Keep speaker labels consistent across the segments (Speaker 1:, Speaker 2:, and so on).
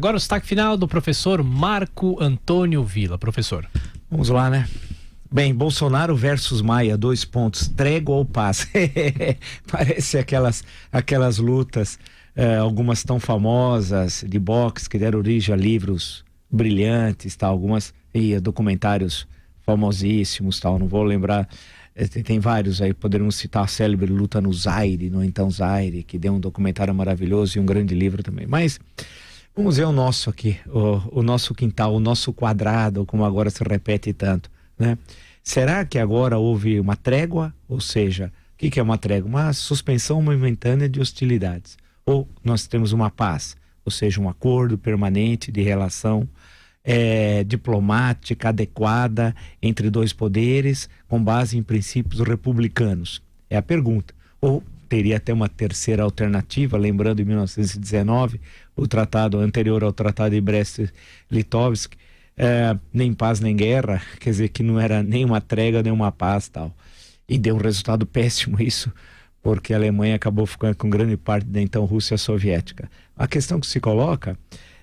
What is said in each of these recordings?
Speaker 1: Agora o destaque final do professor Marco Antônio Villa. Professor.
Speaker 2: Vamos lá, né? Bem, Bolsonaro versus Maia, 2 pontos, trégua ou paz? Parece aquelas lutas, algumas tão famosas de boxe que deram origem a livros brilhantes, tal, algumas e documentários famosíssimos, tal, não vou lembrar, tem vários aí, poderíamos citar a célebre Luta no Zaire, no então Zaire, que deu um documentário maravilhoso e um grande livro também, mas vamos ver o nosso aqui, o nosso quintal, o nosso quadrado, como agora se repete tanto, né? Será que agora houve uma trégua? Ou seja, o que é uma trégua? Uma suspensão momentânea de hostilidades. Ou nós temos uma paz, ou seja, um acordo permanente de relação diplomática adequada entre dois poderes com base em princípios republicanos? É a pergunta. Ou teria até uma terceira alternativa, lembrando em 1919, o tratado anterior ao Tratado de Brest-Litovsk, nem paz nem guerra, quer dizer que não era nem uma trégua nem uma paz, tal, e deu um resultado péssimo isso, porque a Alemanha acabou ficando com grande parte da então Rússia soviética. A questão que se coloca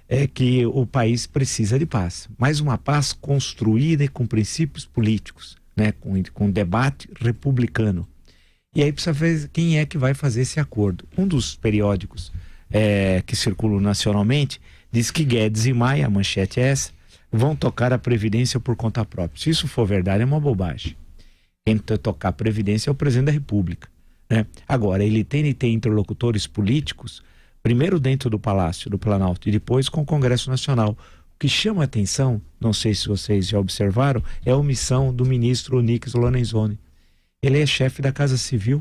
Speaker 2: é que o país precisa de paz, mas uma paz construída e com princípios políticos, né, com debate republicano. E aí precisa ver quem é que vai fazer esse acordo. Um dos periódicos que circulam nacionalmente diz que Guedes e Maia, a manchete é essa, vão tocar a Previdência por conta própria. Se isso for verdade, é uma bobagem. Quem tocar a Previdência é o presidente da República, né? Agora, ele tem de ter interlocutores políticos, primeiro dentro do Palácio do Planalto e depois com o Congresso Nacional. O que chama a atenção, não sei se vocês já observaram, é a omissão do ministro Onyx Lorenzoni. Ele é chefe da Casa Civil,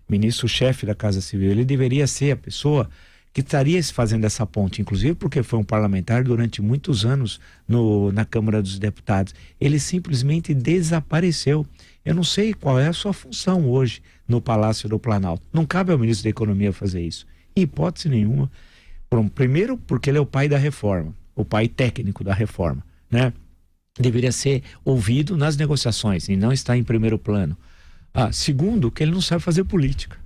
Speaker 2: ministro-chefe da Casa Civil. Ele deveria ser a pessoa que estaria fazendo essa ponte, inclusive porque foi um parlamentar durante muitos anos na Câmara dos Deputados. Ele simplesmente desapareceu. Eu não sei qual é a sua função hoje no Palácio do Planalto. Não cabe ao ministro da Economia fazer isso. Em hipótese nenhuma. Primeiro, porque ele é o pai da reforma, o pai técnico da reforma, né? Deveria ser ouvido nas negociações e não estar em primeiro plano. Segundo, que ele não sabe fazer política.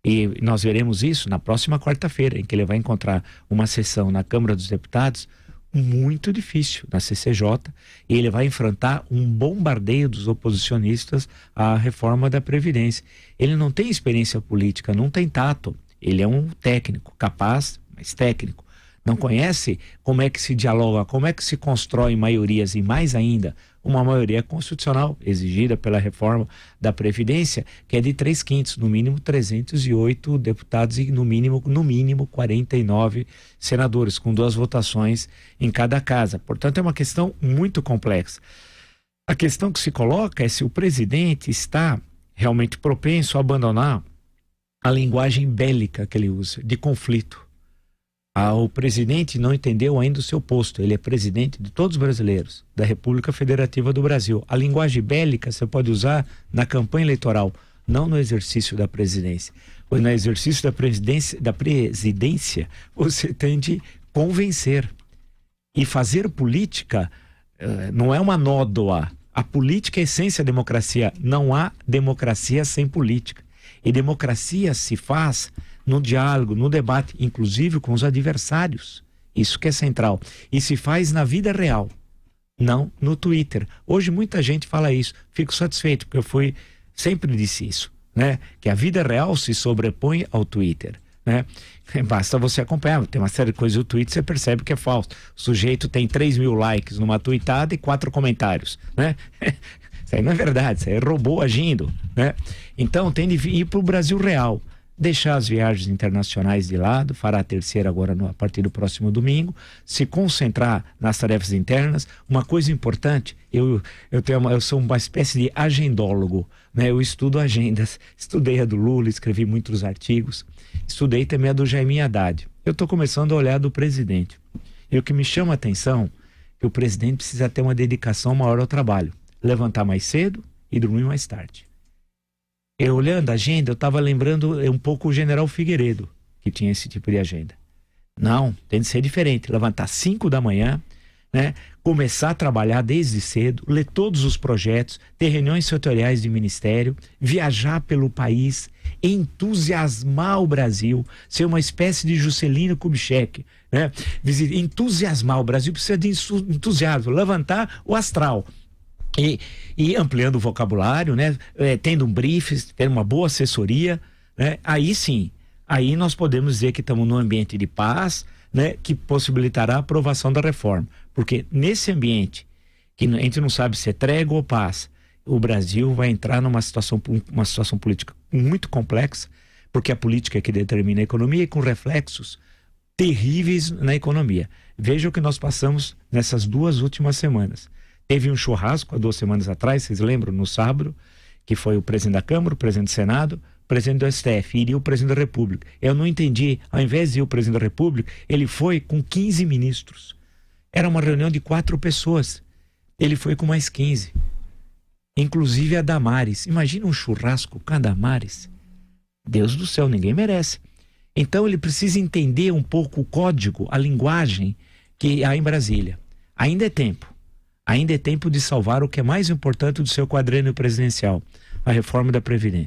Speaker 2: E nós veremos isso na próxima quarta-feira, em que ele vai encontrar uma sessão na Câmara dos Deputados muito difícil, na CCJ, e ele vai enfrentar um bombardeio dos oposicionistas à reforma da Previdência. Ele não tem experiência política, não tem tato. Ele é um técnico, capaz, mas técnico. Não conhece como é que se dialoga, como é que se constrói maiorias e, mais ainda, uma maioria constitucional exigida pela reforma da Previdência, que é de 3/5, no mínimo 308 deputados e no mínimo 49 senadores, com 2 votações em cada casa. Portanto, é uma questão muito complexa. A questão que se coloca é se o presidente está realmente propenso a abandonar a linguagem bélica que ele usa, de conflito. O presidente não entendeu ainda o seu posto. Ele é presidente de todos os brasileiros, da República Federativa do Brasil. A linguagem bélica você pode usar na campanha eleitoral, não no exercício da presidência. Pois no exercício da presidência, você tem de convencer. E fazer política não é uma nódoa. A política é a essência da democracia. Não há democracia sem política. E democracia se faz no diálogo, no debate, inclusive com os adversários. Isso que é central. E se faz na vida real, não no Twitter. Hoje muita gente fala isso. Fico satisfeito, porque sempre disse isso, né? Que a vida real se sobrepõe ao Twitter, né? Basta você acompanhar, tem uma série de coisas no Twitter, você percebe que é falso. O sujeito tem 3.000 likes numa tweetada e 4 comentários, né? Isso aí não é verdade, isso aí é robô agindo, né? Então tem de ir para o Brasil real. Deixar as viagens internacionais de lado, fará a terceira agora a partir do próximo domingo, se concentrar nas tarefas internas. Uma coisa importante, eu sou uma espécie de agendólogo, né? Eu estudo agendas, estudei a do Lula, escrevi muitos artigos, estudei também a do Jaime Haddad. Eu estou começando a olhar a do presidente. E o que me chama a atenção é que o presidente precisa ter uma dedicação maior ao trabalho, levantar mais cedo e dormir mais tarde. Eu olhando a agenda, eu estava lembrando um pouco o general Figueiredo, que tinha esse tipo de agenda. Não, tem de ser diferente. Levantar 5 da manhã, né? Começar a trabalhar desde cedo, ler todos os projetos, ter reuniões setoriais de ministério, viajar pelo país, entusiasmar o Brasil, ser uma espécie de Juscelino Kubitschek, né? Entusiasmar. O Brasil precisa de entusiasmo, levantar o astral. E ampliando o vocabulário, né? Tendo um briefing, tendo uma boa assessoria, né? Aí sim, aí nós podemos dizer que estamos num ambiente de paz, né? Que possibilitará a aprovação da reforma. Porque nesse ambiente, que a gente não sabe se é trégua ou paz, o Brasil vai entrar numa situação política muito complexa, porque a política é que determina a economia e com reflexos terríveis na economia. Veja o que nós passamos nessas 2 últimas semanas. Teve um churrasco há 2 semanas atrás, vocês lembram, no sábado, que foi o presidente da Câmara, o presidente do Senado, o presidente do STF, iria o presidente da República. Eu não entendi, ao invés de ir o presidente da República, ele foi com 15 ministros. Era uma reunião de 4 pessoas. Ele foi com mais 15. Inclusive a Damares. Imagina um churrasco com a Damares. Deus do céu, ninguém merece. Então ele precisa entender um pouco o código, a linguagem que há em Brasília. Ainda é tempo. Ainda é tempo de salvar o que é mais importante do seu quadrênio presidencial, a reforma da Previdência.